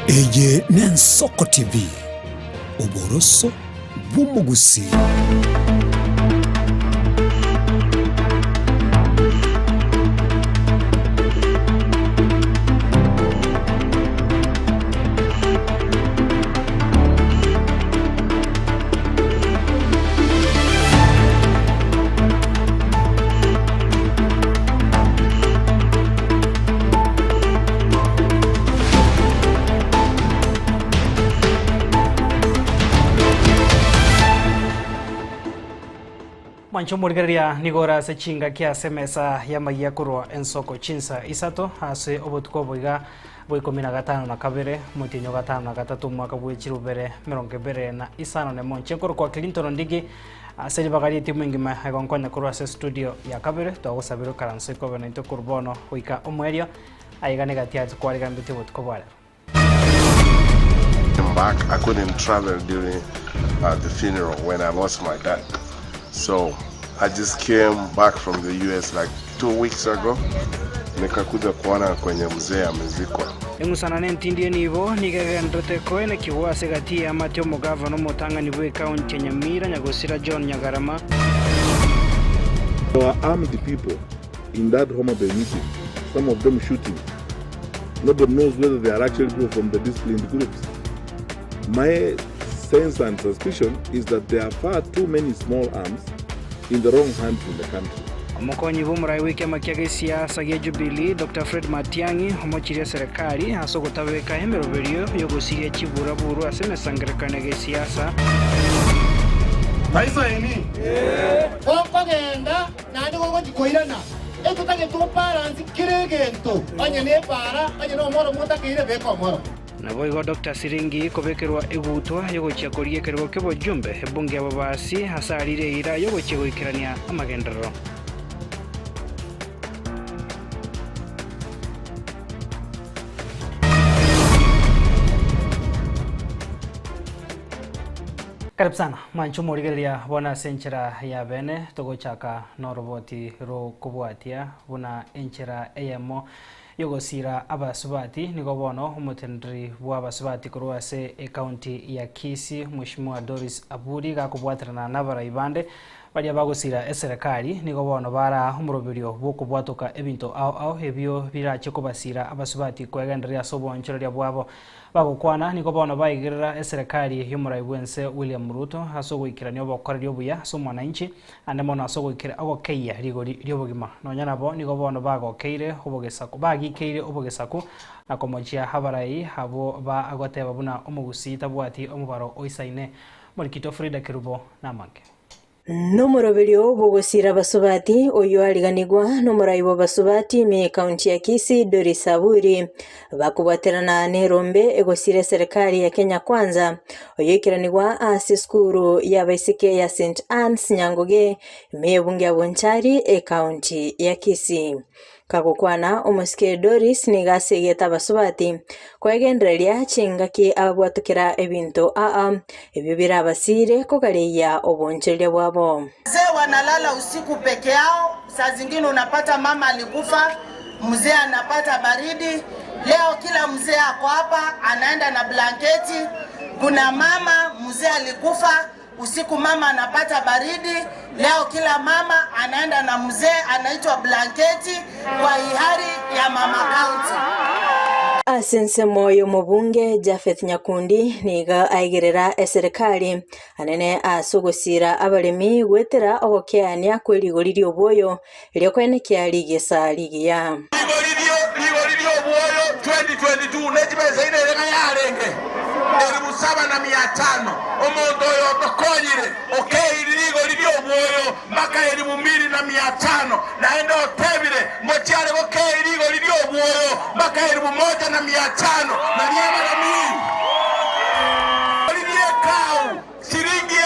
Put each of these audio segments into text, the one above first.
Eye n'Ensoko TV oboroso bw'umugusi. Mancho Morgaria Nigora Sechinga kia semesa ya magia kurwa Ensoko chinsa isato hase obutuko boiga boikomina gatano na kabere mutinyo gatano na gatatu mwaka bwechirubere meronke bere na isano ne monche kwa Clinton ndigi aseli bagari timu ngima agonkonya kurwa se studio ya kabere to gusabiro karanse ko benito kurbono hoika omwerio aigane gatia kwari gambite obutuko bwale. Back, I couldn't travel during the funeral when I lost my dad. So I just came back from the US like 2 weeks ago. Nikakuja kuona kwenye mzee amezikwa. Engusana nentindie nivo nigegendete koene kiwa segati ya Mateo Mugava no motanga ni bwe county ya Nyamira Nyagosira John Nyagarama. There were armed people in that Homa Bay meeting. Some of them shooting. Nobody knows whether they are actually people from the disciplined groups. My sense and suspicion is that there are far too many small arms in the wrong hands in the country. Omokonyi bumurai wiki amakiage siasa ya Jubilee Dr. Fred Matiang'i homochiria serikali haso gutabeka hemeroberio yogosiria chibura buru asemesangerekane ge siasa. Paisa eni okogenda nandi gogo dikoirana etutage tu balance kiregento anye ne para anye no moro mutakire beko moro. Naboigo Dr. Siringi kobekerwa egutwa yogochia koriekerwa kebo jumbe ebunge ababasi hasarire ira yogochia goikirania amagendero. Karibu sana Mancho Morgaria bona senchera ya bene togochaka noroboti ro kubwatia buna enchera eyemo yogosira abasubati nigobono umutendri w'abasubati kurwase county ya Kisii Mheshimiwa Doris Abudi gakubwatirana n'abarayibande bari bagosira eserikali nigobono bara umurobirio bwokubwatuka ebinto ao ebyo birache kubasira abasubati kwegenderia sobonchereria bwabo bagokwana nigobono baigirira eserikali y'umurayibwense William Ruto hasogoikirania obokoreri obuya so mwananchi anemono asogoikira agokeya rigori ryobugima nonyanabo nigobono bagokeire obogesaku bagikeire obogesaku na komochia habarai habo ba agoteba buna omugusi tabwati omubaro oisaine Morikito Frida Kirubo namanke. Nomoroberio bogosira basubati oyo aliganigwa nomurayibo basubati me county ya Kisii Doris Abudi bakubwaterana nerombe egosire serikali ya Kenya Kwanza oyo ikiranigwa asiskuru ya baisike ya St Anne's Nyangoge me bunge ya Bonchari county ya Kisii. Kagokwana omusike Doris nigasegeta basubati kwegendereria chingaki abwatukira ebinto ebyo birabasire kogareya oboncheria bwabo. Mzee wanalala usiku peke yao, saa zingine unapata mama alikufa, mzee anapata baridi. Leo kila mzee ako hapa anaenda na blanketi. Kuna mama mzee alikufa usiku, mama anapata baridi. Leo kila mama anaenda na mzee anaitwa blanketi kwa hiari ya mama county. Asense moyo mubunge Jafeth Nyakundi niga aigerera eserikali anene asogosira abalemi gwetera ogokeania kwirigoriri obwoyo lyokwene kya ligesa ligia ligoririo obwoyo 2022 nejibeza ine rega yarenge 7,500 omondo yo tokonyire ligoririo obwoyo maka 2,500 naenda otebire mochare ligoririo obwoyo maka 1,500 na niema na mimi ligoririo kau shilingi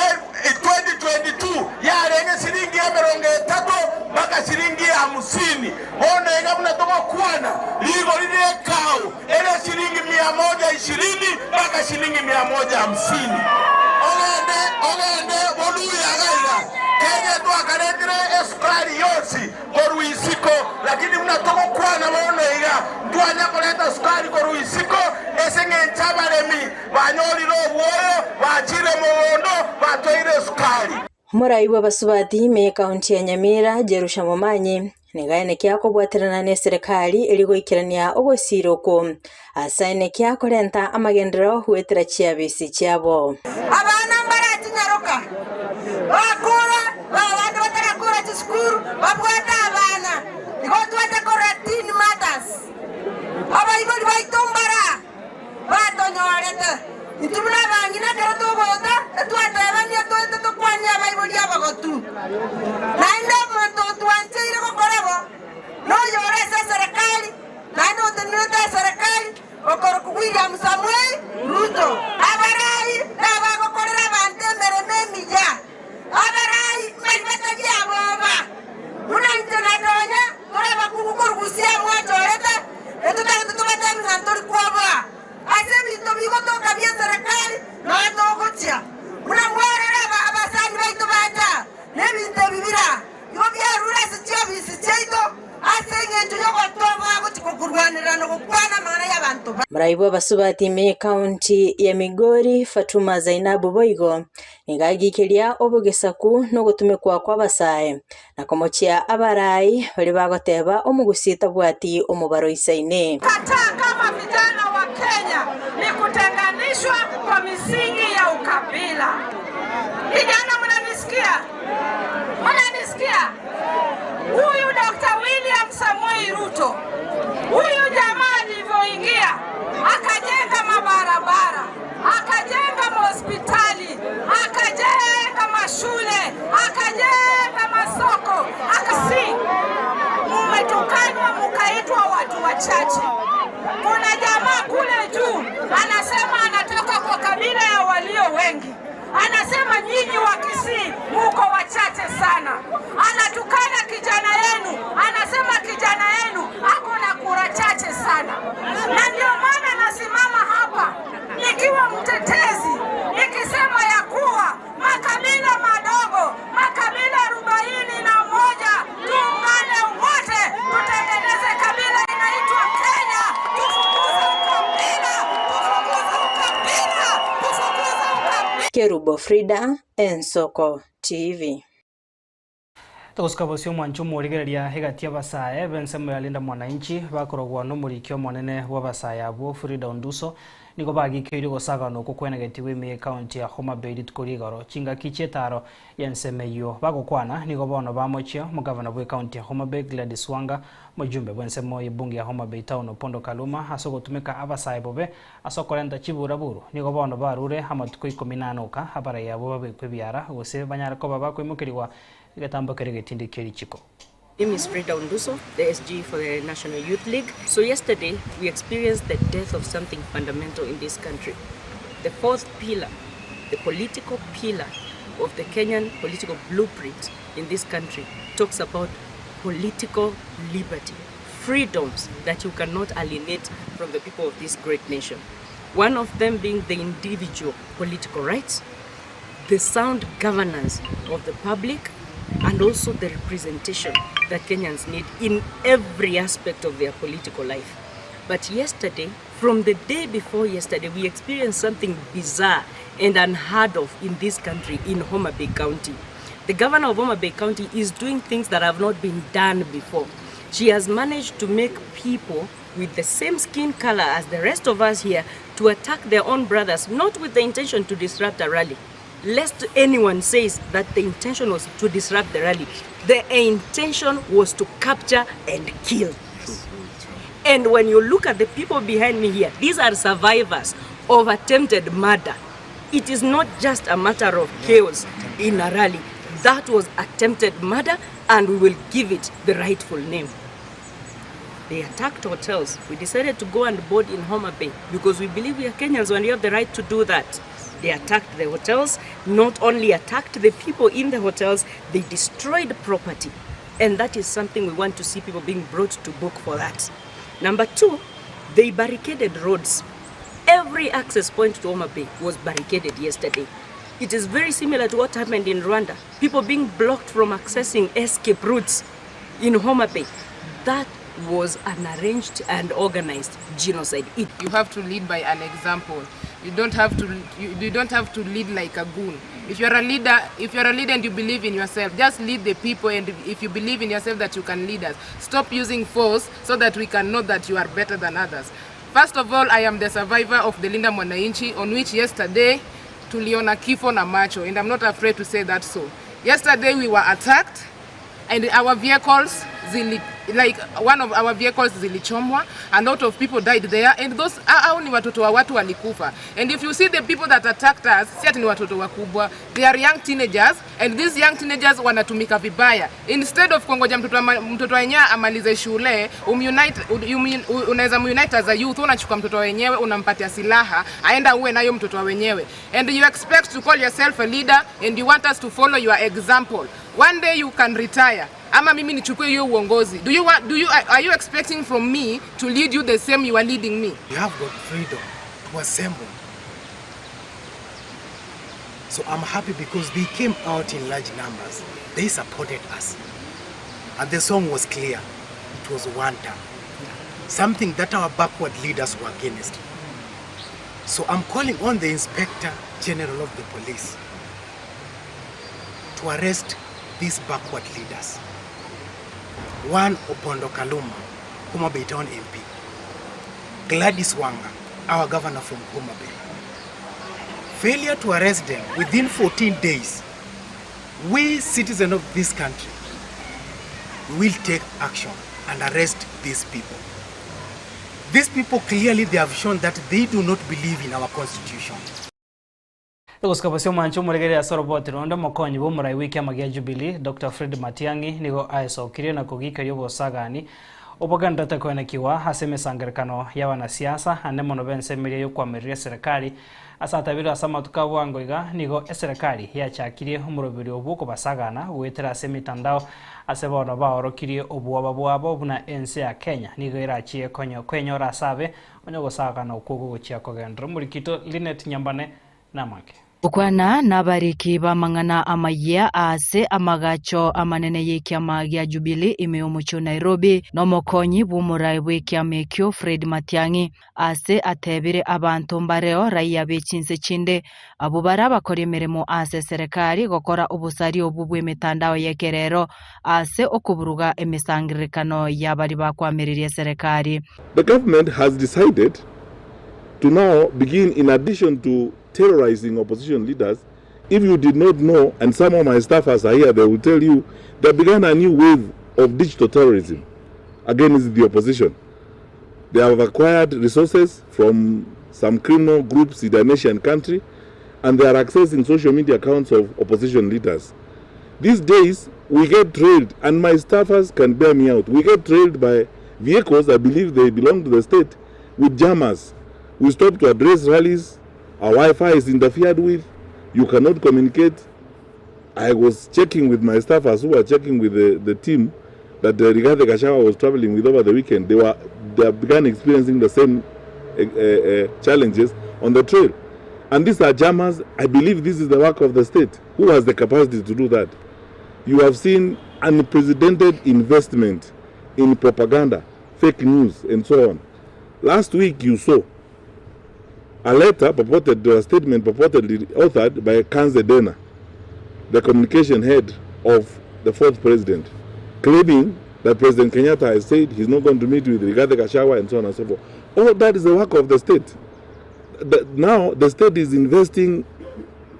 2022 yarenge shilingi 30 maka shilingi 50 ona ega mnatoka kuana ligoririo kau ele shilingi 120 maka shilingi 150 ogende boluya gaira Kenya tu akaletire esukari yosi koruisiko lakini mnatoka kuana bona ega tuanya koleta sukari koruisiko esenge chaba banyolire obwoyo bachire mugondo batoire sukari. Murai wa Basubati me kaunti ya Nyamira Jerusha Momanyi nigaene kia kubwaterana ne serikali iligoikirania ogosiroko asaine kia korenta amagendero huetera chiabisi chiabo abana mbarati nyaroka bakura babandi batarakura chiskuru babwata abana igotu batakoratin matters abaiboli baitombara batonyorete itumuna bangina keroto bota twatebania twete tokwani abaiboli abagotu naenda muntu twanchire gokorabo no yorese serikali naenda utenete serikali okoro William Samuel Ruto abarai nabagokorera bante mereme mija abarai melbeta giaboba unante nadonya toraba kukurugusia mwatoreta etutaka tubata mnantori kwaba asemi tobigo toka bia serikali no atogotia unamwarera abasani baito bata nebinte bibira yobya rura sitio bisiteito asenge tuyogo toba gutikukurwanira no gukwana mana y'abantu. Mraibu wa Basubati me kaunti ya Migori Fatuma Zainabu Boigo nigagikiria obugesaku no gutumikwa kwa basae na komochia abarai bali bagoteba omugusita bwati omubaro isaine. Kataa kama vijana wa Kenya ni kutenganishwa kwa misingi ya ukabila. Vijana mnanisikia? Mnanisikia? Huyu Dr. William Samoei Ruto, huyu jamaa alivyoingia akajenga mabarabara, akajenga hospitali, akajenga mashule, akajenga masoko, mumetukanwa mukaitwa watu wachache. Kuna jamaa kule juu anasema anatoka kwa kabila ya walio wengi. Anasema nyinyi wa Kisii muko wachache sana. Anatukana kijana yenu, anasema kijana yenu ako na kura chache sana. Na ndio maana nasimama hapa nikiwa mtetezi, nikisema ya kuwa makabila madogo, makabila 41 tuungane wote tutengeneze kabila inaitwa Kenya. Tufukuze ukabila, tufukuze ukabila, tufukuze ukabila. Kerubo Frida, Ensoko TV. Tuguskabosio mwanchu murigereria hegati abasae bensemo yalinda mwananchi bakorogwa no murikyo monene wabasaya abo Frida Onduso niko bagikiri gosagano kukwenegetiwe me county ya Homa Bay tukurigaro chinga kichetaro yensemeyo bagokwana niko bono bamochio mugavana bwe county ya Homa Bay Gladys Wanga mujumbe bwensemo ibungi ya Homa Bay town Opondo Kaluma asogotumika abasae bobe asokorenta chiburaburu niko bono barure hamatuko 18 ka habara yabo babekwe byara gose banyara ko babakwimukirwa igatambo keregetindi kerichiko. My name is Frida Onduso, the SG for the National Youth League. So yesterday, we experienced the death of something fundamental in this country. The fourth pillar, the political pillar of the Kenyan political blueprint in this country talks about political liberty, freedoms that you cannot alienate from the people of this great nation. One of them being the individual political rights, the sound governance of the public, and also the representation that Kenyans need in every aspect of their political life. But yesterday, from the day before yesterday, we experienced something bizarre and unheard of in this country, in Homa Bay County. The governor of Homa Bay County is doing things that have not been done before. She has managed to make people with the same skin color as the rest of us here to attack their own brothers, not with the intention to disrupt a rally. Lest anyone says that the intention was to disrupt the rally. The intention was to capture and kill. And when you look at the people behind me here, these are survivors of attempted murder. It is not just a matter of chaos in a rally. That was attempted murder, and we will give it the rightful name. They attacked hotels. We decided to go and board in Homa Bay because we believe we are Kenyans and we have the right to do that. They attacked the hotels, not only attacked the people in the hotels, they destroyed property. And that is something we want to see people being brought to book for that. Number 2, they barricaded roads. Every access point to Homa Bay was barricaded yesterday. It is very similar to what happened in Rwanda. People being blocked from accessing escape routes in Homa Bay. That was an arranged and organized genocide. You have to lead by an example. You don't have to lead like a goon. If you're a leader and you believe in yourself, just lead the people, and if you believe in yourself that you can lead us, stop using force so that we can know that you are better than others. First of all, I am the survivor of the Linda Mwananchi, on which yesterday tuliona kifo na macho, and I'm not afraid to say that so. Yesterday we were attacked and our vehicles one of our vehicles zilichomwa, and a lot of people died there, and those ni watoto wa watu walikufa. And if you see the people that attacked us, si ati ni watoto wakubwa, they are young teenagers, and these young teenagers wanatumika vibaya. Instead of kungoja mtoto wenyewe amalize shule, unaweza unite as a youth, unachukua mtoto wenyewe unampatia silaha aenda uwe nayo mtoto wenyewe, and you expect to call yourself a leader and you want us to follow your example. One day you can retire. Ama mimi nichukue hiyo uongozi. Are you expecting from me to lead you the same you are leading me? You have got freedom to assemble. So I'm happy because they came out in large numbers. They supported us. And the song was clear. It was one time. Something that our backward leaders were against. So I'm calling on the Inspector General of the Police to arrest these backward leaders. One, Opondo Kaluma, Homa Bay Town MP. Gladys Wanga, our governor from Homa Bay. Failure to arrest them within 14 days, we citizens of this country will take action and arrest these people. These people clearly they have shown that they do not believe in our constitution. Tuguskabasio manchu muregere ya soroboti ronda mokonyi bo murai wiki amagia Jubilee Dr. Fred Matiang'i nigo aisokirie na kugikario bosagani oboganda takonekiwa haseme sangerekano ya wanasiasa ane mono bensemeria yo kwamiria serikali asatabiro asama tukabwangoiga nigo serikali yachakirie umurobiri obuko basagana gwetera asemitandao asebono baorokirie obuwa bwabo buna ense ya Kenya nigo irachie kwenyora asabe onyo gosagana okugo gochia kogendro murikito Linet Nyambane namake Ukwana nabariki bamangana amaya ase amagacho amanene yekiama gya Jubilee imeumucho Nairobi no mokonyi bumurai wekiamekyo Fred Matiang'i ase atebire abantu mbareo raia bechinse chinde abubara bakora imirimo ase serikali gokora obusari obubwe mitandao yekerero ase okuburuga emisangirikano yabari bakwamiririe serikali. The government has decided to now begin, in addition to terrorizing opposition leaders. If you did not know, and some of my staffers are here, they will tell you, they began a new wave of digital terrorism against the opposition. They have acquired resources from some criminal groups in the nation country, and they are accessing social media accounts of opposition leaders. These days, we get trailed, and my staffers can bear me out. We get trailed by vehicles, I believe they belong to the state, with jammers. We stop to address rallies. Our Wi-Fi is interfered with. You cannot communicate. I was checking with my staffers who were checking with the team that Rigathi Gachagua was traveling with over the weekend. They began experiencing the same challenges on the trail. And these are jammers. I believe this is the work of the state. Who has the capacity to do that? You have seen unprecedented investment in propaganda, fake news, and so on. Last week you saw a letter a statement purportedly authored by Kanze Dena, the communication head of the fourth president, claiming that President Kenyatta has said he's not going to meet with Rigathi Gachagua and so on and so forth. All that is the work of the state. Now the state is investing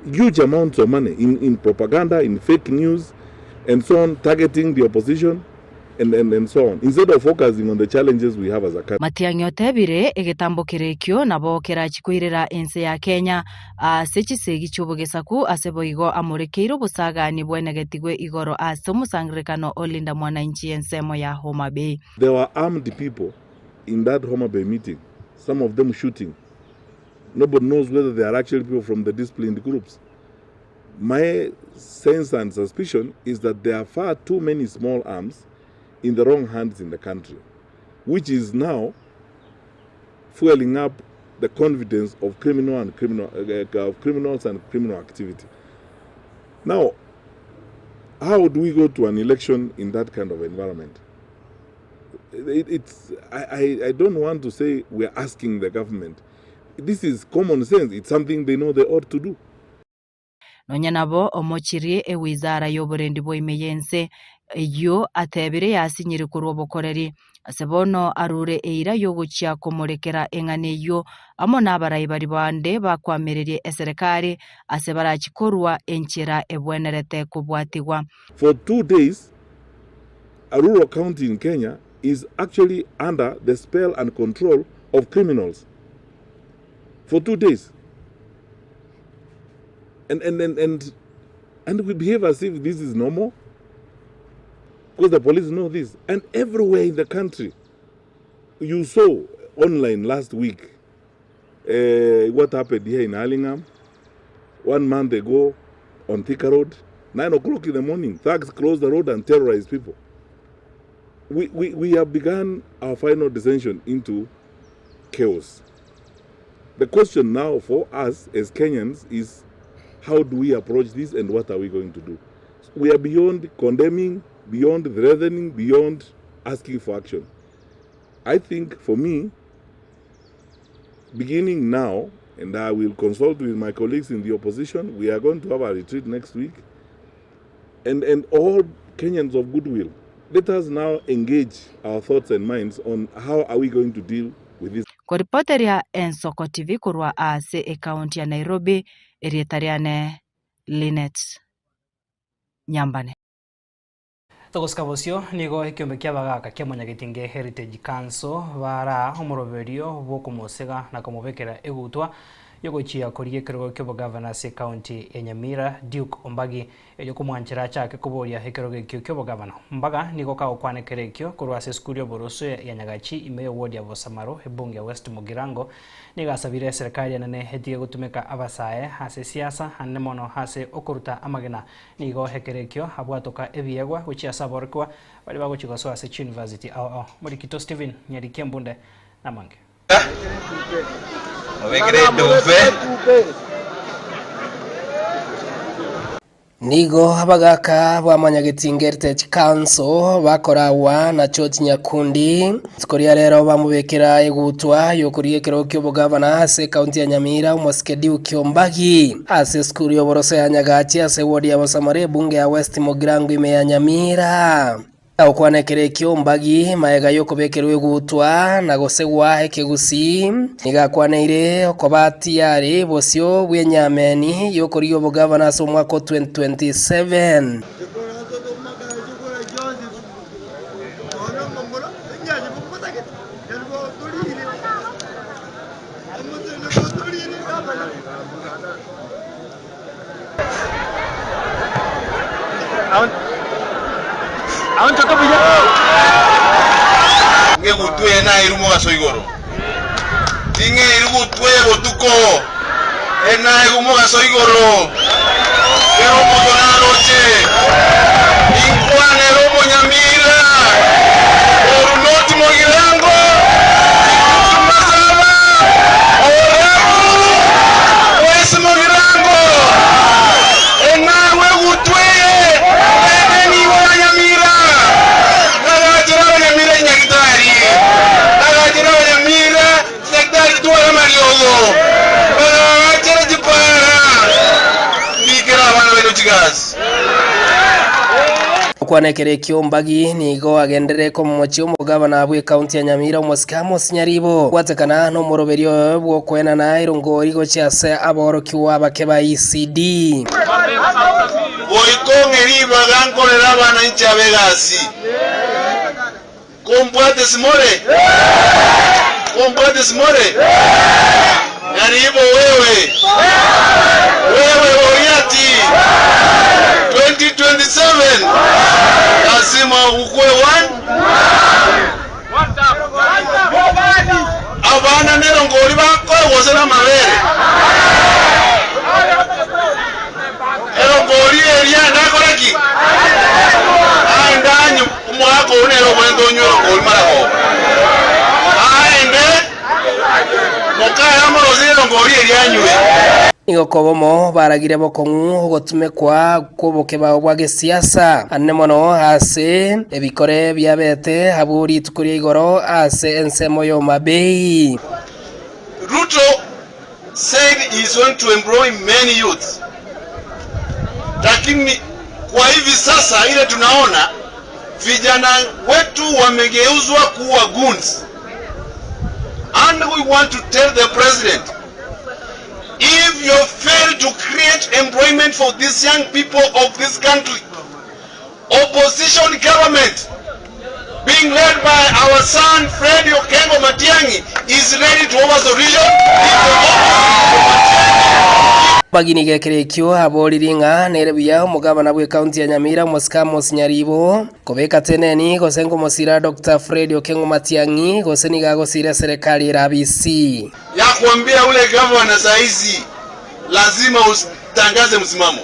huge amounts of money in propaganda, in fake news, and so on, targeting the opposition. And so on, instead of focusing on the challenges we have as a country. Matiang'i otebire egetambo kirekyo nabo kerachikwirira ense ya Kenya sechisegi chubugesaku aseboigo amurekeiro busagani bwenegetigwe igoro ase musangirikano olinda mwananchi ensemo ya Homa Bay. There were armed people in that Homa Bay meeting, some of them shooting. Nobody knows whether they are actually people from the disciplined groups. My sense and suspicion is that there are far too many small arms in the wrong hands in the country, which is now fueling up the confidence of criminals and criminal activity. Now, how do we go to an election in that kind of environment? I don't want to say we're asking the government. This is common sense. It's something they know they ought to do. Nonyanabo omochirie ewizara y'oburendi bw'emeyense iyo atebire yasinyire kurwo bokoreri asebono arure eira yoguchia komorekera engane yo amo n'abarayi bari bande bakwamererie eserikali asebarachikorwa enchera ebwenerete kubwatigwa. For 2 days, a rural county in Kenya is actually under the spell and control of criminals. For 2 days. And we behave as if this is normal. Because the police know this. And everywhere in the country, you saw online last week what happened here in Allingham 1 month ago on Thika Road, 9 o'clock in the morning. Thugs closed the road and terrorized people. We have begun our final descension into chaos. The question now for us as Kenyans is, how do we approach this and what are we going to do? We are beyond condemning, beyond threatening, beyond asking for action. I think for me, beginning now, and I will consult with my colleagues in the opposition, we are going to have a retreat next week, and all Kenyans of goodwill, let us now engage our thoughts and minds on how are we going to deal with this. Kwa ripoti ya Ensoko TV kurwa ase kaunti ya Nairobi, erietariane Linet Nyambane. Togoskabosio nigo ikiombe kiabagaka kia Munyagitinge Heritage Council bara omoroberio bokumosega na kumubekera egutwa yogochia koriye kirego kyobo governor se county ya Nyamira Duke Ombagi ejo kumwanchira chake kuboria hekero kyobo governor mbaga nigo ka okwanekere kyo kurwase skuli oboroso ya Nyagachi ime ward ya Bosamaro ebunge ya West Mugirango nigasabire serikali nene hetige gutumeka abasae hase siasa hanemono hase okuruta amagena nigo hekere kyo habwatoka ebiegwa guchia saborkwa bali bagochigoso hase University muri Kito Steven nyari Kembunde namange Nigo abagaka bwa Munyagitinge Heritage Council bakorawa na Church Nyakundi skoria rero bamubekera egutwa yokuriye kero kyo bugavana ase county ya Nyamira umusikedi ukyombagi ase skuri yoboroso ya Nyagachi ase ward ya Bosamare bunge ya West Mugirango ime ya Nyamira okwanekere kyombagi maega yokubekerwe gutwa na gosegwa ekegusi nigakwaneire okobati yari bosio bwenyameni yokoriyo bugavana so mwaka 2027 Nge gutwe na irumo gasoigoro tinge irugutwe botuko ena irumo gasoigoro pero motona noche inkwane romo Nyamira orunoti Mugirango sumasaba oremu West Mugirango ena we gutwe eni wa Nyamira nagajira Nyamira nyagitari nagajira Nyamira sekretari tuwa mariogo nagajira jipara nikira bana beno chigas kwanekere kyombagi nigo agendere ko mumochi umugabana bwe county ya Nyamira umusikamo sinyaribo gwatekana no moroberio bwo kwena na irongori go cyase aborokiwa bakeba ECD boikongeri bagankorera bana inchabegasi Comparte Simore Yaribo wewe Oriati 2027 lazima ukue abana nerongori bako wosera mabere erongori eria ndakoraki andanyu mwako unero mwendo nyoro ngori marako aende mokaya morozero ngori eria nywe Igokobomo baragire bokongu gotumekwa kuboke bwa gesiasa anemono ase ebikore byabete haburi tukuri igoro ase ensemo yo mabei Ruto said he is going to employ many youths. Lakini kwa hivi sasa ile tunaona vijana wetu wamegeuzwa kuwa goons. And we want to tell the president, if you fail to create employment for these young people of this country, opposition government being led by our son Fred Okengo Matiang'i is ready to offer solution. Bagini gekerekyo aboriringa nerebuya umugabana bwe county ya Nyamira Moskamos Nyaribo kobeka teneni gosengo mosira Dr. Fred Okengo Matiang'i goseniga gosira serikali ya RBC ya kuambia ule governor saizi lazima utangaze msimamo.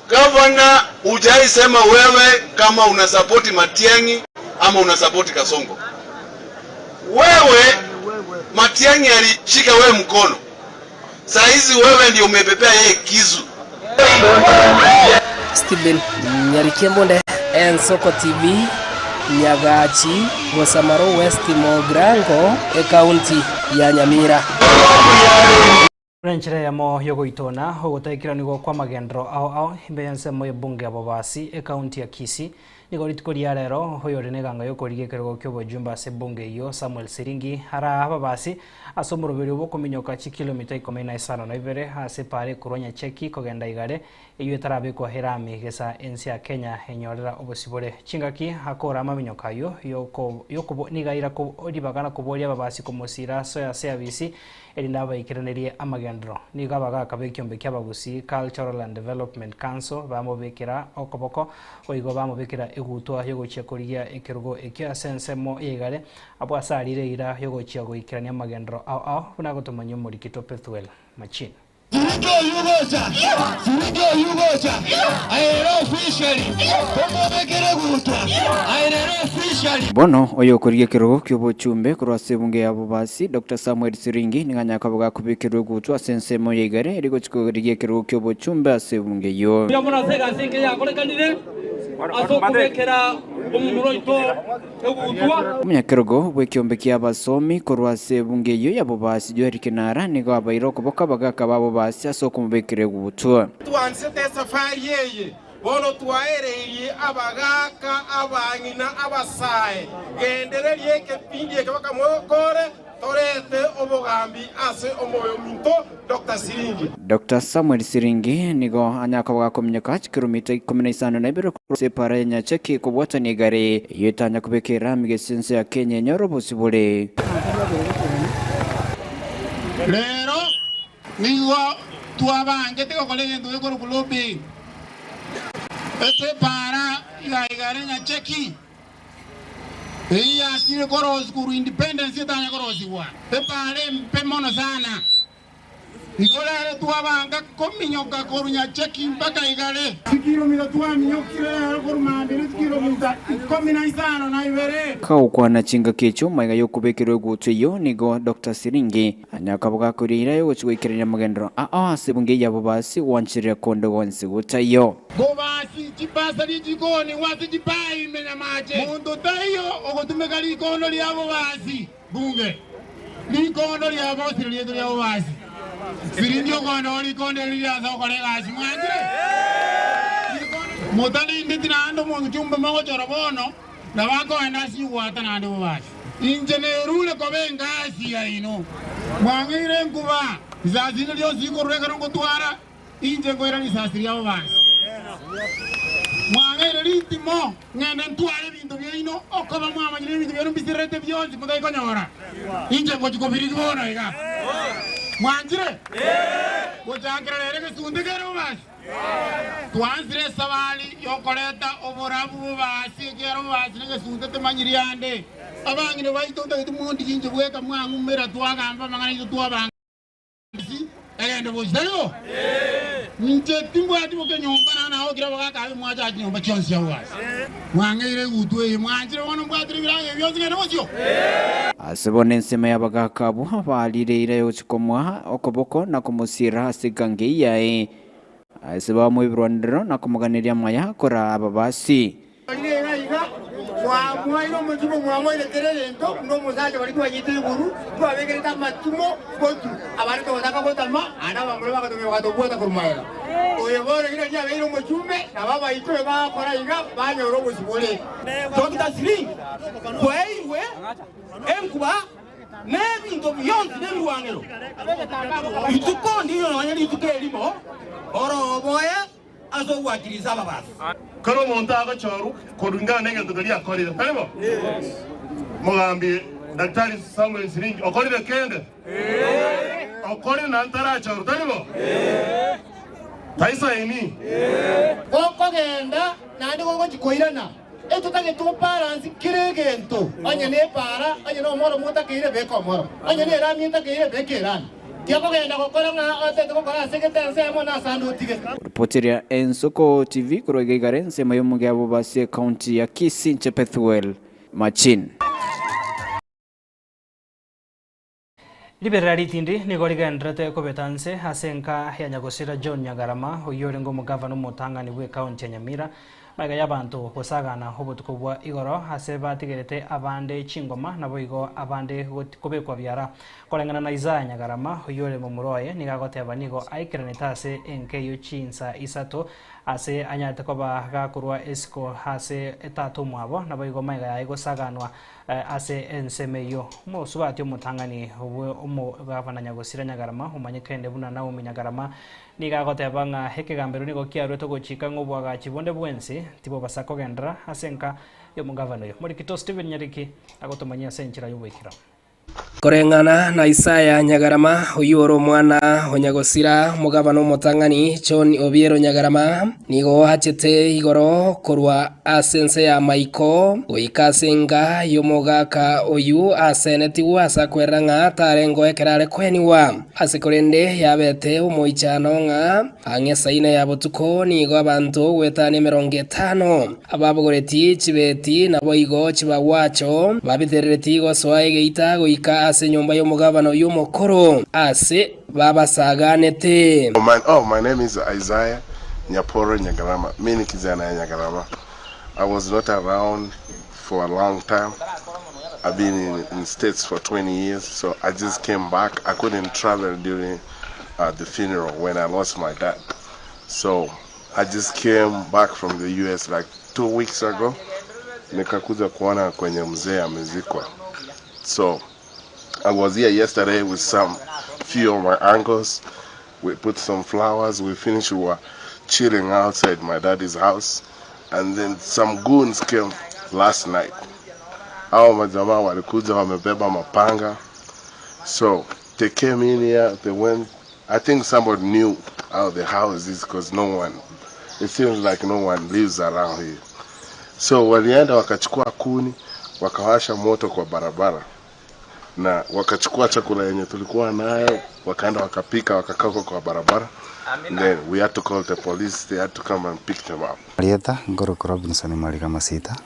Governor hujai sema wewe kama una support Matiang'i ama una support Kasongo. Wewe Matiang'i alishika wewe mkono. Saizi wewe ndio umepepea yeye kizu. Steven Nyarikembonde Ensoko TV Nyagachi Wasamaro West Mogrango county ya Nyamira. Renchera ya mo yogo itona ogotaikira nigo kwa magendro ao imbeyanse mo bunge ababasi county ya Kisii nigo ritikoria rero hoyo reneganga yo korigekerego kyobo jumba se bunge iyo Samuel Siringi hara ababasi asomurubiri ubo kuminyoka chi kilomita 15 na ibere hase pare kuronya cheki kogenda igare iyo tarabe kwa herami gesa ensi ya Kenya enyorera obosibore chingaki hakora maminyoka yo yokubo nigaira ko odibagana kuboria ababasi komosira so ya service elindaba ikirenerie amagendro nigabaga kabekyombe kyabagusi Cultural and Development Council bamobekera okoboko oigo bamobekera egutwa yogochekoriya ekirugo ekya sensemo yegare abo asarire ira yogochia goikirania amagendro ao bunagotomanyo muri kito Pethuel Machine Bono oyo kuriye kirogo kyobo chumbe kurwase bunge yabo basi Dr. Samuel Siringi ninganya kabuga kubikirwe gutwa sensemo yegare eriko chikoriye kirogo kyobo chumbe ase bunge yo yamona sega singe yakorekanire asokubekera umuroito egutwa Munyakirogo bwekyombe kyabasomi kurwase bunge yo yabo basi jo erikenara nigo abairoko boka bagaka babo basi asokumubekire gutwa twansete safari yeye bono twaereye abagaka abangina abasaye gendererie kepindi ekebakamokore torete obogambi ase omoyo minto Dr. Siringi Dr. Samuel Siringi nigo anyakabaga komnyaka kilomita 15 na ibere kurose para nyacheki kubwata nigare yetanya kubekera migesense ya Kenya nyorobo sibule lero nigo tuabange tiko kolege ndo ekoro kulobi ese para igare nyacheki asile korozi kuru independence yetanya korozi wa pepale mpemono sana igolare tuabanga kominyoka koru nyacheki mpaka igale kilomita tuaminyokire koru mandiri kilomita 15 na ibere kwa na chinga kecho maiga yokubekirwe gutyo nigo Dr. Siringi anyakabuga kurira yo chigwikiranya magendro asebunge yabo basi wanchire kondo wonse gutayo gobasi chipasa lijikoni wasi chipai menya mache mundo tayo ogotumeka likondo lyabo basi bunge likondo lyabo sirieto lyabo basi Siringi okondo likondo lyaza okolegasi mwanje mutali nditirando mundu chumba mago chorobono na wako endasi wata nande basi injenerule kobenga asia ino mwangire nkuba izazino lyo zikoreka ngotwara inje ngoira ni sasiri yabo basi mwangire litimo ngene ntware bintu byino okoba mwamanyire bintu byero bisirete byonzi mugai konyora inje ngochikobiri bona ega mwanjire gojakira rere gesundegero basi twanzire sabali yokoreta oborabu basi kero basi ngesunde temanyiriande abangine bayitonda itumundi kinje bweka mwangu mera twagamba mangana ito twabanga egende bozayo nje timbo ati boke nyomba na naho kira bagaka mwaja ati nyomba chonsi yawo basi mwangire gutwe mwanjire wono mbwatire birange byose ngene bosyo asebone nsema yabagaka bu balire ira yo chikomwa okoboko na kumusira asigange yae aseba mu Rwanda na kumuganiria maya kora ababasi Mwamoiro mutumo mwamoire terento no musaje bali twanyite iguru twabeketa matumo botu abari to bataka gotama ana bamure bakatumye bakatobota kurumaira oyo bore gira nya beiro muchume na baba itwe ba kora inga banyoro busibole Dr. Sri kwewe emkuba nebintu byonse nebiwangero itukondi yo wanyali tukelimo oro boya azo wakiriza babasi karo montaga choru kodunga nenge tugalia korida kalimo mugambi Daktari Samuel Siringi okorida kende okorida nantara choru kalimo taisa ini koko genda nandi koko chikoirana eto tage to balance kiregento anya ne para anya no moro muta kire beko moro anya ne rami ta kire bekeran tiako genda kokora na ate kokora sekete semo na sandu tige Ripotiria Ensoko TV kuroga igare nsema yo mugabo base county ya Kisii Chepethwel Machin Liberari tindi ni goriga ndrete ko betanse hasenka ya nyagosira John Nyagarama oyore ngo mugavana mutanga ni we county ya Nyamira maga yabantu kusagana hobutuko bwa igoro haseba tigerete abande chingoma nabo igo abande kobekwa byara kolengana na Isaya Nyagarama oyore mu muroye nigagoteba nigo aikiranitase enkeyo chinsa isato ase anyate koba gakurwa esco hase etatu mwabo nabo igo maga yago saganwa ase ensemeyo mo subati umutangani umu gavana nyagosira Nyagarama umanyekende buna na umunyagarama nigagoteba nga hekegambero nigo kiarwe to gochika ngobwaga chibonde bwensi tibo basako gendra asenka yo mugavana yo muri kito Steven Nyariki agotomanya senchira yubikira Korengana na Isaya Nyagarama oyoro mwana onyagosira mugabana umutangani John Obiero Nyagarama nigo hachete igoro korwa asense ya maiko oikasenga yomogaka oyu aseneti wasa kweranga tarengo ekerare kweniwa asekorende yabete umoichano nga angesaina yabotuko nigo abantu wetane 50 ababogoreti chibeti nabo igo chibawacho babithereti go swaige itago ika ase nyumba y'umugabano y'umukoro ase babasaganete. My name is Isaiah Nyaporo Nyagarama. Mimi kijana ya Nyagarama. I was not around for a long time. I've been in States for 20 years, so I just came back. I couldn't travel during the funeral when I lost my dad. So I just came back from the US like 2 weeks ago. Nikakuja kuona kwenye mzee amezikwa. So I was here yesterday with few of my uncles. We put some flowers. We finished. We were chilling outside my daddy's house, and then some goons came last night. Hao majamaa walikuja wamebeba mapanga. So they came in here. They went. I think somebody knew how the house is because it seems like no one lives around here. So walienda wakachukua kuni, wakawasha moto kwa barabara. Na wakachukua chakula yenye tulikuwa nayo wakaenda wakapika wakakaa kwa barabara. Then we had to call the police. They had to come and pick them up. Alieta ngoro Robinson Malika Masita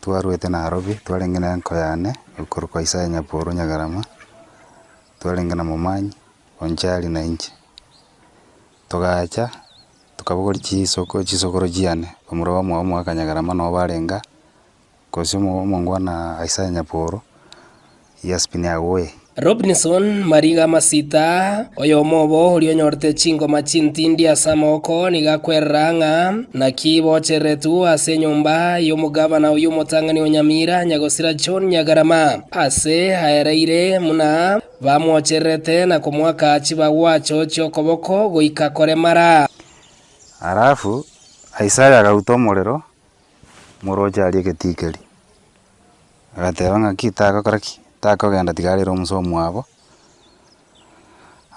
twarwete Nairobi twarengena nkoyane ukuru kwa Isaya Nyaporo Nyagarama twarengena mumanyi onjali na inchi togacha tukabugori chisokoro jiane omuro wa mwaka Nyagarama no barenga kosimo mongwana Isaya Nyaporo yaspine agoe Robinson Mariga Masita oyo mobo ulio nyorte chingo machintindi asamoko nigakweranga na kibo cheretu ase nyumba y'umugabana uyu mutangani Nyamira Nyagosira John Nyagarama ase haereire muna bamwocherete na kumwaka chiba wacho chokoboko goika koremara arafu Isaya agautomorero muroja aliegetikeri agatebanga kitako karaki tako genda tigariro musomo wabo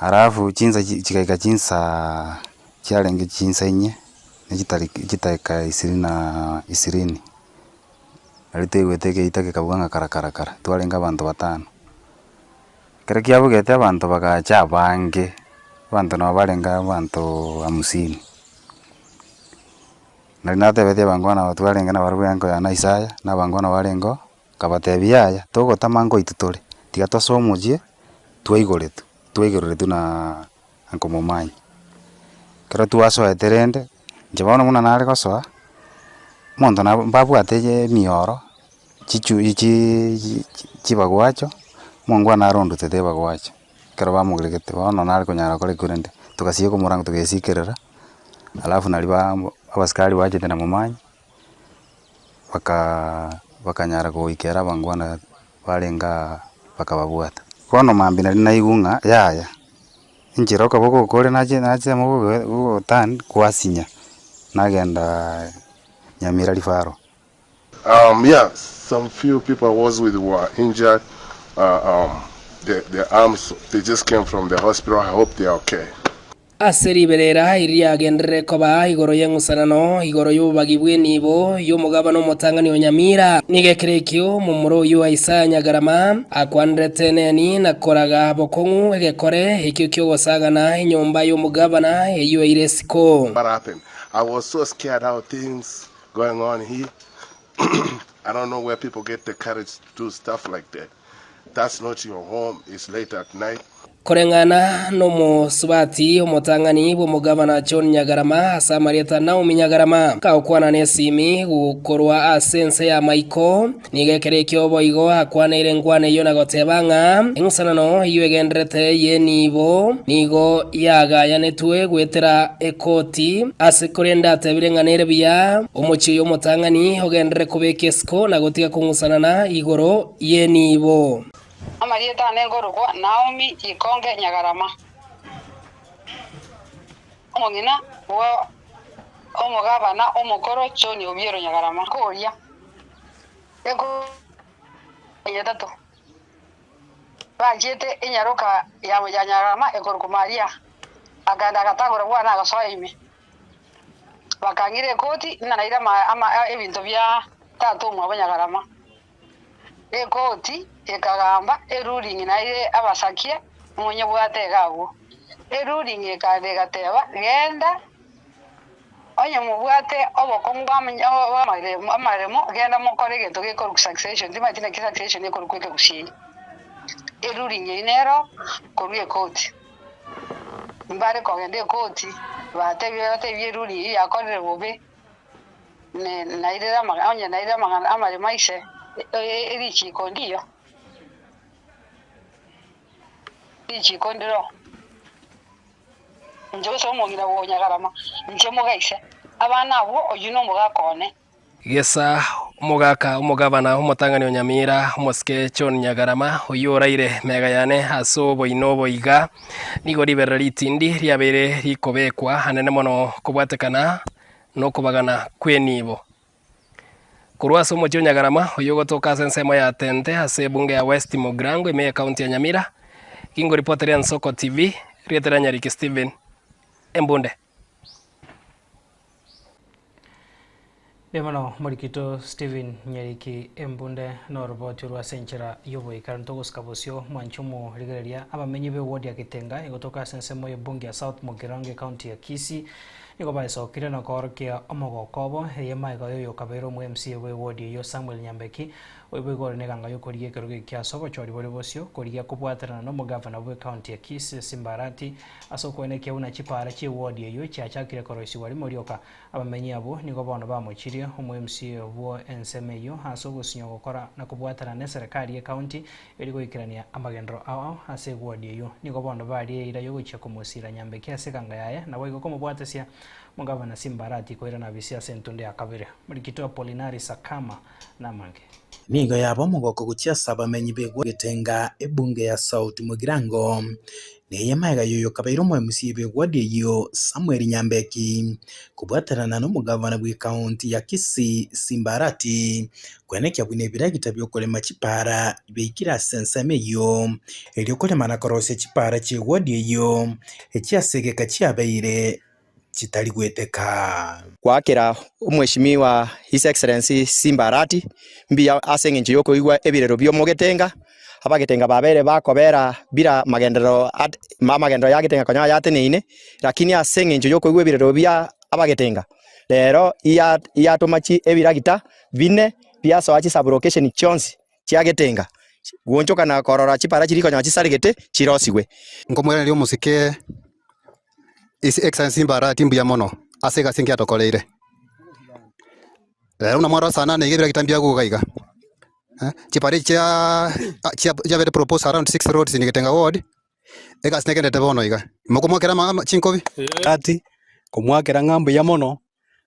arafu chinza chikaika chinsa cyarenge chinsa enye nikitaika 20 alitewe itake kabuganga karakara twarenga abantu batano kare kyabugete abantu bagacha bange abantu no barenga abantu 50 narinate bete bangwana twarenga na barwengo ya Isaya na bangwana barengo kabatebiyaya togo tamango itutore tiga twasomuje twaigoretu na ankomomanyi kara tuaso eterende jabana muna nare kosoa mondo na babwate je mioro chibagwacho mongwana rondo tete bagwacho kero bamugeregete bono nari kunyara kore kurende tukasiye ko murango tugesikerera alafu naliba abaskari wajete na mumanyi bakanyara kuikera bangwana balenga bakababwata kono mambi nari naigunga yaya injiroka boko kore naje mugo tan kwasinya nagenda Nyamira rifaro. Yeah, some few people I was with were injured. Their arms, they just came from the hospital. I hope they are okay. Aseri berera iria gendere koba igoro yengusanano igoro yubagi bwenibo y'umugabano mutangani wa Nyamira nigekerekyo mu muro y'Isaya Nyagarama akwandreteneni nakoraga bokongu egekore ikyo gosagana inyomba y'umugabana eyo What happened? I was so scared how things going on here. I don't know where people get the courage to do stuff like that. That's not your home. It's late at night. Korengana no musubati umutangani bw'umugabana John Nyagarama asa Marieta Naomi Nyagarama kaukwana nesimi gukorwa asense ya Maiko nigekerekyo boigo akwana irengwane yo nagotebanga engusanano yiwegendrete yenibo nigo yaga yanetwe gwetera ekoti asikorenda tebirenganere bya umuci yo mutangani hogendere kubekesko nagotiga kungusanana igoro yenibo Marieta Nengorugwa Naomi Ikonge Nyagarama omongina wo omugabana omukoro Choni Obiero Nyagarama koria ego yetato bajete inyaruka ya Nyagarama egoruko Maria aganda gatagora bwana agasoime bakangire koti nanaira ama ebintu bya tatu mu Nyagarama ekoti ekagamba eruling naire abasakia munye bwategago eruling ekadegateba genda onye mubwate obokongo amaremo genda mukore gento gekora succession timatina succession ekora kweke gushini eruling inero koruye koti mbare kogende koti batebye eruling yakorere bobe ne naire onye naire amare maise erichi kondio ichi kondiro njo so mongira wo Nyagarama nje mugaise abana abo oyuno mugakone gesa mugaka umugabana umutangani wa Nyamira umuske John Nyagarama uyuraire mega yane aso boino boiga nigo liberalitindi ryabere rikobekwa hanene mono kubwatekana no kubagana kwenibo Kurwaso Omochi Nyagarama uyogotoka sensemo ya tente ase bunge ya West Mogrango ime county ya Nyamira kingo reporter ya Nsoko TV rietera Nyariki Steven Embunde Demano Morikito Steven Nyariki Embunde no robot rwa senchera yobo ikaranto goskabosio mwanchumo rigereria abamenyi be ward ya Gitenga igotoka sensemo ya bunge ya South Mogrango county ya Kisii Niko baiso kire na korkia omogokobo yemaiga yo kabero mu MCA we ward yo Samuel Nyambeki webegore neganga yo koriye keroge kya soko chori bole bosio koriya kubwatana no mugavana we county ya Kisii Simbarati asoko ene una chipara chi ward yo cyachakire koroisi wari morioka abamenyi abo niko bono bamuchirie mu MCA wo enseme yo haso gusinyo gukora na kubwatana ne serikali ya county eriko ikirania amagendro awo ase ward yo niko bono bari ira yo gucha kumusira Nyambeki asekanga yaye na boigo komo bwatesia Mugavana Simbarati koira na bisia sentunde ya kabere Murikito Polinari Sakama na mange Niga yabo mugoko gucyasa abamenyi begwa Gitenga ebunge ya South Mugirango neyemaiga yoyo kabairo mu MCA begwa yo Samuel Nyambeki kubwatarana no mugavana bwi county ya Kisii Simbarati kwenekya bwine biragita byokole machipara beikira sensame yo eliokole manakorose chipara chegwa yo ekyasegeka kyabaire chitali gweteka kwakira umweshimiwa His Excellency Simbarati mbia asengenje yoko igwa ebirero byo Mugetenga abagetenga babere bakobera bira magendero magendero ya Gitenga konya yateneine lakini asengenje yoko igwa ebirero bya abagetenga lero iya tomachi ebiragita bine bya sawachi sublocation chonsi kya Gitenga gwonchoka na korora chipara chiriko nya chisarigete chirosiwe ngomwera lyo musike His Excellency Simbarati mbia mono asega singi atokoleire una mara sana na igebira kitambia go gaiga chipare cha vere propose around 6 roads in Getenga ward ega snekende tebono iga mokomokera mama chinkobi ati komwakera ng'ambo ya mono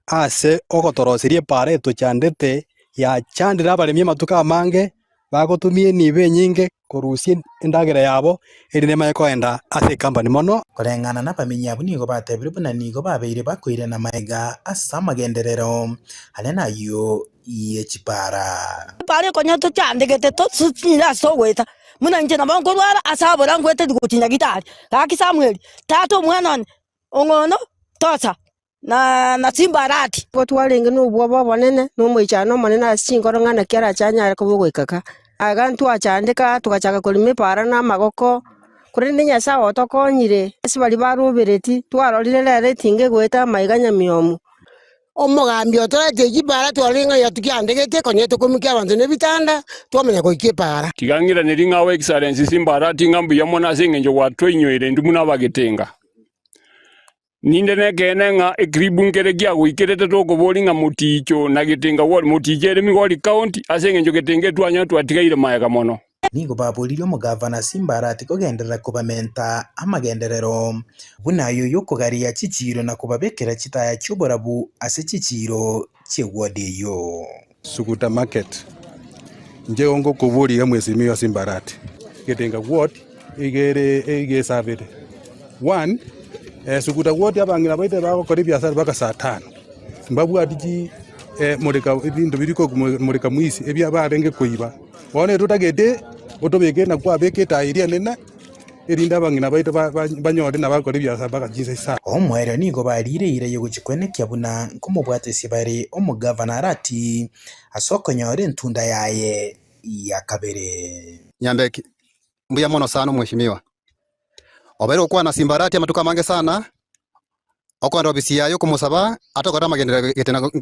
ase ogotorosirie pareto chandete ya chandira baremia matuka mange bagotumie nibe nyinge korusie endagera yabo erine mayekoenda ase company mono korengana na bamenyi abo nigo batebire buna nigo babeire bakoire na maega asa magenderero hale nayo yechipara pare konyato chandegete to sutsira soweta muna nje na bango rwara asabora ngwete gutinya gitari kaki Samuel tato mwana ongono tosa na Simbarati ko twarenge no bwo bonene no mwichano manene asingoro ngana kiara chanya ko bugwikaka agantu achandika tukachaka kulime para na magoko kuri ninya sawo tokonyire sibali barubireti twarorire rere tinge gweta maiganya miomu omugambi otorete gibara twaringa yatukiandegete konyeto kumika abantu nebitanda twamenya ko ikipara tigangira neringa wa excellence Simbarati ngambu yamona sengenjo watwenywere ndumuna bagetenga ninde nekenenga ekribungere gya gwikirete tokobolinga muticho na Getenga ward mutijere migoli county asengenjo Getenge twanya twatigaire mayaga mono nigo baburirio mugavana Simbarati kogenderera kubamenta amagenderero bunayo yokugaria chichiro na kubabekera chitaya cyuborabu ase chichiro chegwadeyo Suguta market nje ongo kuburia mwesimiwa Simbarati Getenga ward ige savete 1 Suguta ward abangira baite bako kori biasara baka saa 5 mbabu adiji murika ibintu biriko murika mwisi ebya barenge kuiba wone tutagete otobeke na kwa beke tairia nena erinda bangina baite banyode na bakori biasara baka jinsa saa omwere nigo barire yogukikwenekia buna kumubwate sibari omugavana arati asokonyore ntunda yaye ya kabere Nyambeki mbuya mono sana mheshimiwa obero kwa na Simbarati amatuka mange sana okwanda obisi yayo kumusaba atokora magendera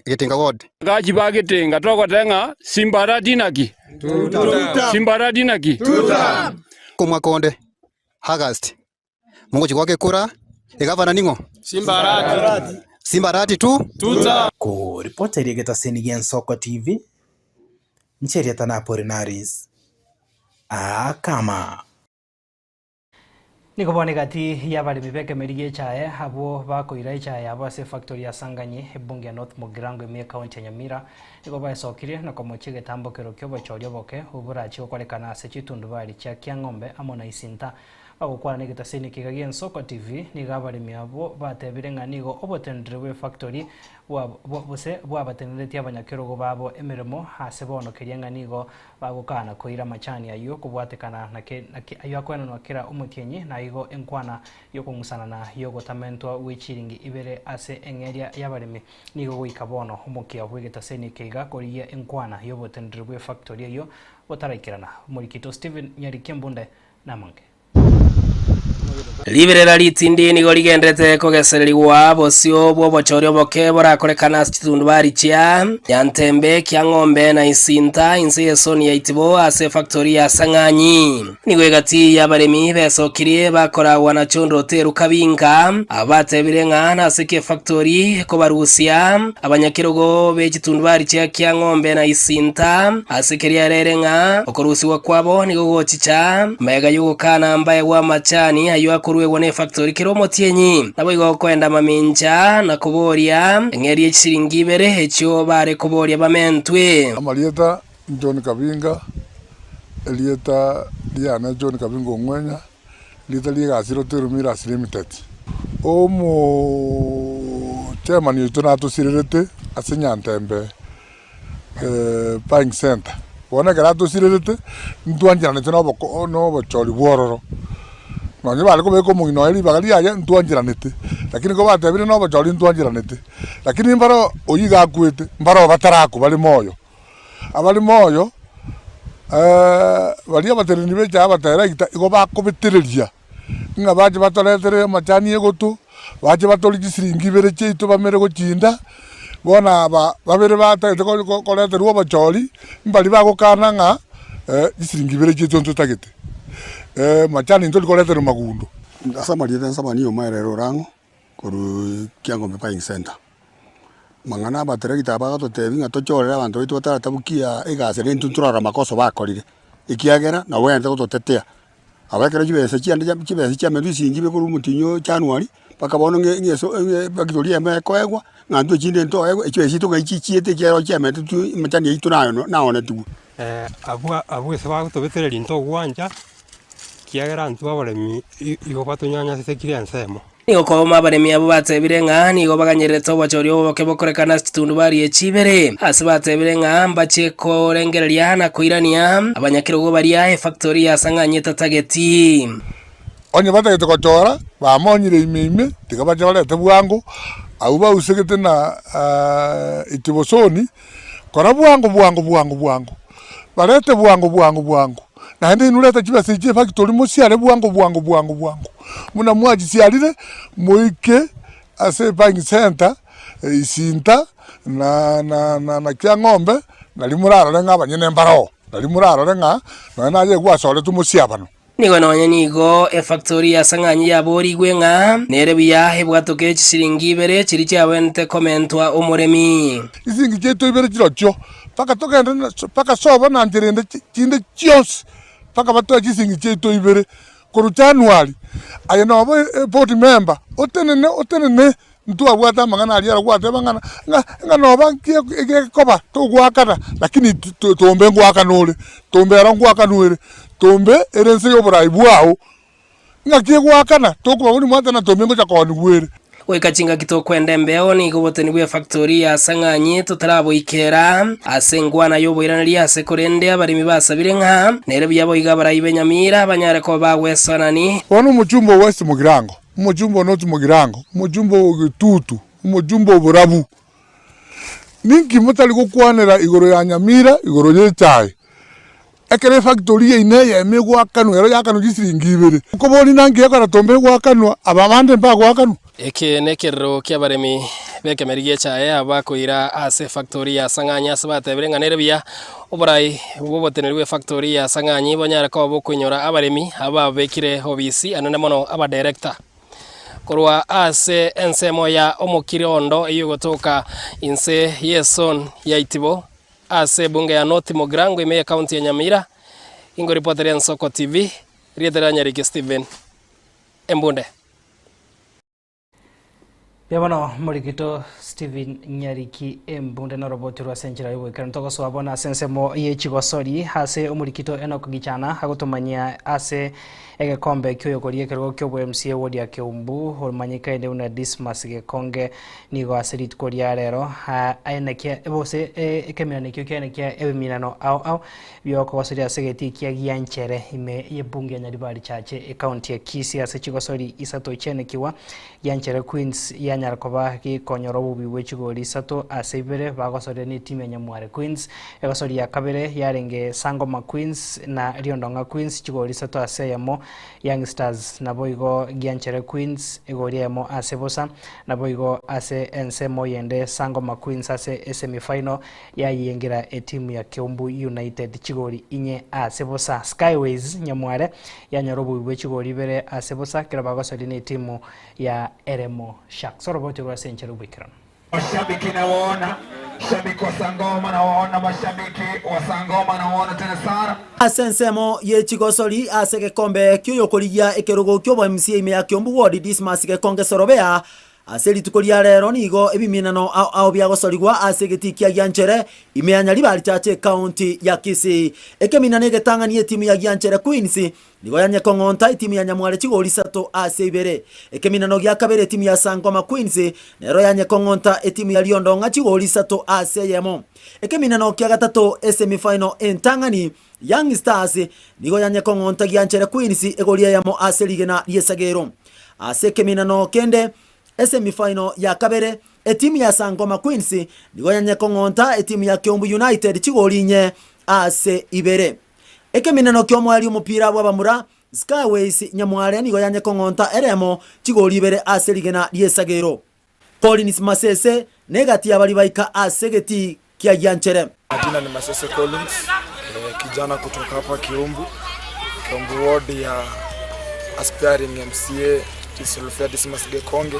Getenga ward gaji bagetenga tokotenga Simbarati naki Simbarati naki kumwakonde August mungu chikwake kura egavana ningo Simbarati tu ko reporter yegeta Senigen Soko TV ncherieta na Apollinaris akama niko bone gati ya bari mibeke merigie chae abo bakoira chae abo ase factory ya Sanganye ebunge North Mugirango eme county ya Nyamira niko basokirie na komochige tambo kerokyo bochorio boke ubura chiko kolekana ase chitundu bari cha Kiang'ombe amona isinta bagukwana negeta seni Kigagen Soko TV niga bari miabo batebire nganigo obotendrewe factory bose bwabatenderetie abanyakirogo babo emirimo ase bono kerianga nigo bagukana koira machani ayo kubwatekana na ayo akwena no kira umutienyi na igo enkwana yokungusana na yogotamentwa wichiringi ibere ase engeria yabarimi nigo gwikabono umukia bwegeta seni Kiga koriye enkwana yobotendrewe factory ayo botaraikirana Murikito Steven Nyarikembunde namange Liberera litindi nigo ligendete kogesereriwa bosio bwo bochorio boke borakorekana chitundu bari chia Nyantembe Kiang'ombe na isinta inse yesoni ya itibo ase factory ya Sang'anyi nigo egati yabaremi besokirie bakora wanachondo teru kabinga abatebire ngana ase factory ko barusia abanyakirogo be chitundu bari chia Kiang'ombe na isinta ase keria rerenga okorusiwa kwabo nigo gochicha mega yugo kana ambaye wa machani ayo akorwe wone factory kiromo tienyi nabo igo kwenda maminja na kuboria engeri echiringi ibere echo bare kuboria bamentwe amalieta John Kabinga elieta liana John Kabinga Ongwenya lieta liga 0 Miras Limited omo chairman yuto na to sirerete ase Nyantembe buying center bona garato sirerete ntwanjira netona boko no bochori bwororo no bale ko beko mugino eli bagali aya ntwanjiranete lakini ko batebire no bachori ntwanjiranete lakini mbaro oyiga kwete mbaro batarako bali moyo abali moyo bali abatereni becha abatera iko bakobitiriria nga baje batoletere machani egotu baje batoligi siringi bere cheito bamere go chinda bona babere batete ko letere bachori mbali bagokana nga siringi bere cheito ntutagete machani ntoli koletere magundo asa marieta nsama niyo maerero rango koru Kiang'ombe buying center mang'ana bateregita bagatotebi ng'a tochorere abanto baitu bataratabukia egase rento nturora makoso bakorire ikiagera na wende gototetea abekera chibese chiameru isingi bekuru mutinyo January paka bono ng'eso bagitoria emeko egwa ng'antu echinde ntoegwa echibese togaichichiete kiaro chiamete tu machani yaitu naone tu abwese bagotobetereri ntogwanja kiagera ntu abaremi igo batonyanya sesekire ensemo nigo koma abaremi abo batebire ng'a nigo baganyerete obachori oboke bokorekana chitundu bari echibere ase batebire ng'a mbache korengereria na koirania abanyakirogo baria factory ya Sang'anyeta tageti onye batagete kochora bamonyire ime tiga bache barete bwango au bausegete na itibosoni kora bwango barete bwango na hende inuleta chibase chie factory musiare bwango muna mwaji siarire moike ase buying center isinta na kia ng'ombe na limuraro nga banyene mbaro na limuraro nga na ye gwasole tumusiabano nigo nonye nigo factory ya Sang'anyi yabori gwenga nere biya ebwatoke chisiringi ibere chiri cyabente komentwa umuremi isingi cheto ibere chirocho paka tokenda paka soba na ndirende chinde chios paka bato chisingi cheto ibere koru January ayeno abo board member otenene ntu abwata mangana aliara gwate bangana nga noba koba to gwakana lakini tombe ngwakanole tombe arangwakanwere tombe erense yoburai bwao nga kie gwakana tokuba uri mwata na tombe ngo chakoni gwere wekachinga kitokwende mbeo ni goboteni bwe factory ya Sang'anyi tutarabo ikera asengwana yoboiranaria ase korende abarimi basabire ng'a nere byabo igabara Nyamira banyare ko bagwesanani ono mujumbo west mugirango mujumbo not mugirango mujumbo gitutu mujumbo burabu ninki mutali gukwanira igoro ya Nyamira igoro ye chai ekere factory ine ya megwa kanu ero yakanu gisiringi ibere uko boni nangi yakara tombe gwa kanu ababande mpa gwa kanu eke nekero kyabaremi bekemerigie chae abakoira ase factory ya Sang'anyi ase batebire ng'a nere biya oburai bobotenerwe factory ya Sang'anyi bonyara ko bokunyora abaremi ababekire obisi anene mono aba director korwa ase ensemo ya Omokirondo iyo gotoka inse yeson ya Itibo ase bunge ya North Mogrango ime county ya Nyamira ingo reporter ya Soko TV rietera Nyariki Steven Embunde Yabano Morikito Steven Nyariki Embunde na roboti rwa senchira yubo ikantoka so abona sensemo ye chigosori hase omurikito Enoch Gichana hagutumanya ase egekombe kyo korie kergo kyo MCA wodi ya Kiumbu olmanyika ende una Dismas gekonge nigo aserit koria rero aenekia ebose ekemina kyo kyenekia ebiminano au byoko wasori asegeti kia gianchere ime yebunge ya Nyaribari chache county ya Kisii ase chigosori isato chenekiwa gianchere Queens ya Nyarkoba ki konyoro bubiwe chigori sato asebere bagosore ni timu ya Nyamware Queens egosori ya kabere yarenge Sangoma Queens na Riondonga Queens chigori sato aseyamo Young Stars na boigo gianchere Queens egoriemo asebosa na boigo ase ensemo yende Sangoma Queens ase semi-final ya yengira timu ya Kiumbu United chigori inye asebosa Skyways Nyamware ya nyorobu bubiwe chigori bere asebosa kira bagosori ni timu ya Eremo Sharks. So roboti rwa senchero bwikira mashabiki na waona shabiki wa Sangoma na waona mashabiki wa Sangoma na waona tena sana asensemo ye chigosori asege kombe kyoyokoria ekerogo kyo bwa MCA ime ya Kiumbu ward Dismas gekonge sorobea aseli tukoria rero nigo ebiminano ao byagosorigwa asegeti kia gianchere ime ya Nyaribari chache county ya Kisii ekeminane getanganie timu ya gianchere Queens nigo yanye kong'onta timu ya Nyamware chigori sato ase ibere ekeminano gya kabere timu ya Sangoma Queens nero yanye kong'onta timu ya Riondonga chigori sato ase yemo ekeminano kya gatatu semi final entangani Young Stars nigo yanye kong'onta gianchere Queens egoria yamo ase ligena yesagero ase keminano kende semi final ya kabere timu ya Sangoma Queens nigo yanye kong'onta timu ya Kiumbu United chigori nye ase ibere ekeminano kyomwali umupira bw'abamura Skyways Nyamware nigo yanye kong'onta Eremo chigori ibere ase ligena lyesagero Collins Masese negati abali baika asegeti kia gianchere Jina ni Masese Collins kijana kutoka hapa Kiumbu ward ya aspiring MCA Dismas Gekonge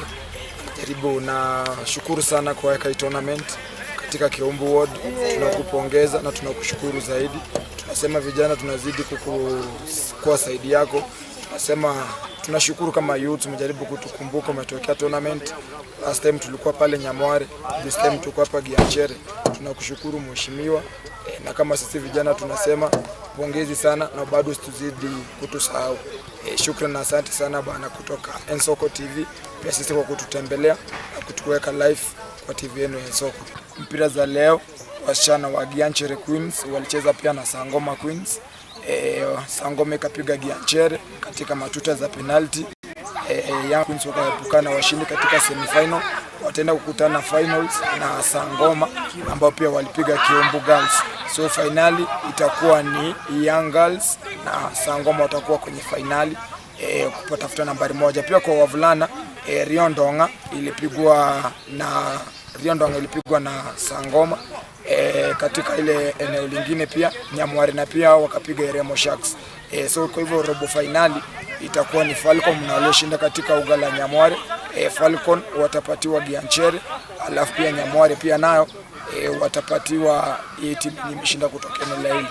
jaribu. Na shukuru sana kwa weka tournament katika Kiumbu Ward. Tunakupongeza na tunakushukuru zaidi. Tunasema vijana tunazidi kuwa saidi yako. Tunasema tunashukuru kama youth umejaribu kutukumbuka, umetokea tournament. Last time tulikuwa pale Nyamware, this time tuko hapa Gianchere. Tunakushukuru mheshimiwa, na kama sisi vijana tunasema pongezi sana na bado tuzidi kutusahau. Shukrani na asante sana bwana kutoka Ensoko TV pia sisi kwa kututembelea na kutuweka live kwa TV yenu ya Ensoko. Mpira za leo wasichana wa Gianchere Queens walicheza pia na Sangoma Queens. Sangoma ikapiga Gianchere katika matuta za penalty. Young Queens wakaepukana washindi katika semi-final. Wataenda kukutana finals na Sangoma ambao pia walipiga Kiumbu Girls. So finali itakuwa ni Young Girls na Sangoma watakuwa kwenye finali kupatafuta nambari 1. Pia kwa wavulana Riondonga ilipigwa na Sangoma. Katika ile eneo lingine pia Nyamware na pia wakapiga Remo Sharks. So kwa hivyo robo finali itakuwa ni Falcon na walioshinda katika uga la Nyamware. Falcon watapatiwa Gianchere, alafu pia Nyamware pia nayo watapatiwa hii timu imeshinda kutoka eneo hili.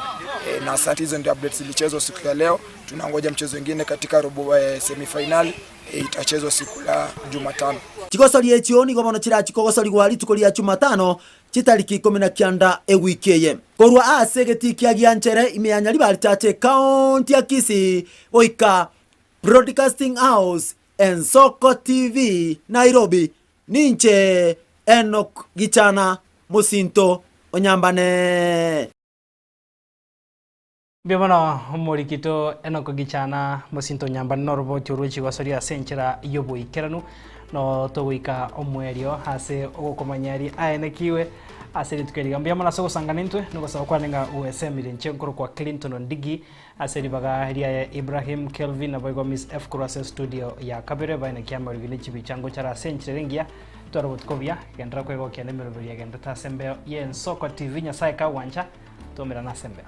Na asante, hizo ndio updates zilichezwa siku ya leo. Tunangoja mchezo mwingine katika robo semi-final itachezwa siku la Jumatano. Chigosori ekyo nigo bono kira chikogosori gwali tukoria Jumatano chitariki 19 ewikeye korwa ase geti kia Gianchere imeyanya libali tate county ya Kisii oika Broadcasting House Ensoko TV Nairobi ninche Enoch Gichana Musinto Onyambane. Bienvenido Morikito Enoch Gichana Musinto Onyambane norbo churu chigosori ase nchera yobo ikeranu no towika omwerio ase ogokomanyari aenekiwe ase litukeriga mbiamana so sanganintwe nuko sawa kwanenga USM irenchenkoro kwa Clinton Ondigi ase libaga ria Ibrahim Kelvin aboigo Miss F Cross studio ya Kabere baina kiama rigile chibichango chara senchirengia twarobotkovia gendra kwego kene meroberia gendata sembeo ye Ensoko TV nyasaye ka wanja tomera na sembeo.